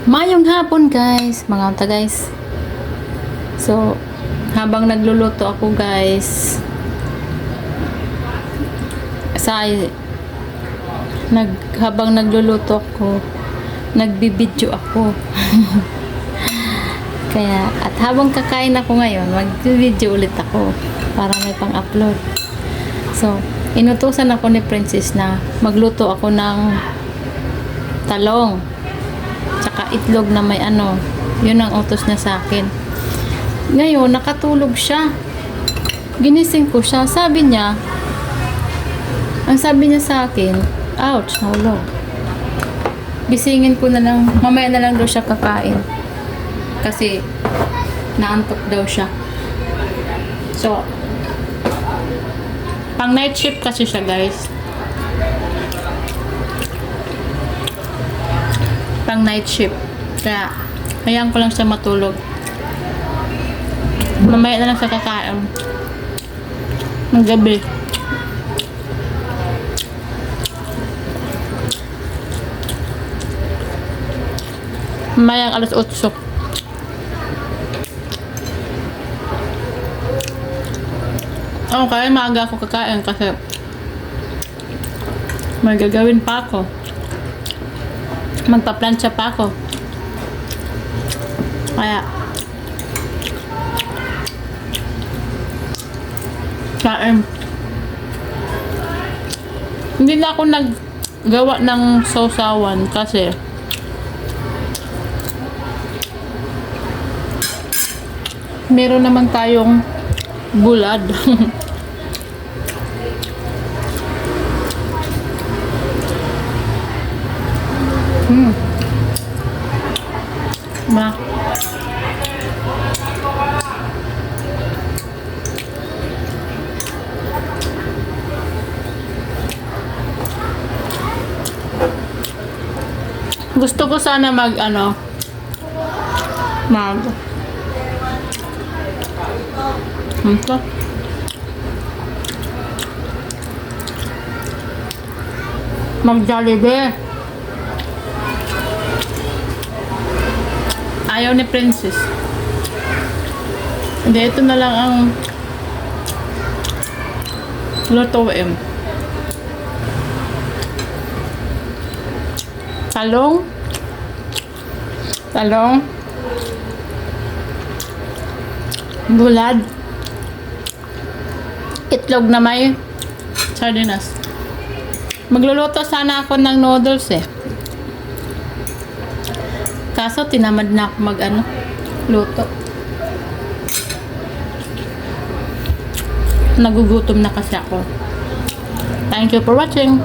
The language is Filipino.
Mayong hapon guys, mga unta guys. So, habang nagluluto ako guys, habang nagluluto ako, nagbibidyo ako. Kaya, at habang kakain ako ngayon, mag-video ulit ako para may pang-upload. So, inutusan ako ni Princess na magluto ako ng talong tsaka itlog na may yun ang utos niya sa akin. Ngayon, nakatulog siya. Ginising ko siya. Ang sabi niya sa akin, ouch, nahulog. Gisingin ko na lang, mamaya na lang daw siya kakain. Kasi, naantok daw siya. So, pang night shift kasi siya guys. Pang night shift. Kaya, hayaan ko lang siya matulog. Mamaya na lang siya kakain. Ng gabi. Mamaya ang 8:00. Okay, maaga ako kakain kasi may gagawin pa ako. Magpa-plancha pa ako. Kaya kain. Hindi na ako naggawa ng sausawan kasi meron naman tayong bulad. Ma. Gusto ko sana mag Jollibee. Ayaw ni Princess. Hindi, ito na lang ang lutuin. Talong, bulad, itlog na may sardinas. Magluluto sana ako ng noodles kaso tinamad na ako luto. Nagugutom na kasi ako. Thank you for watching.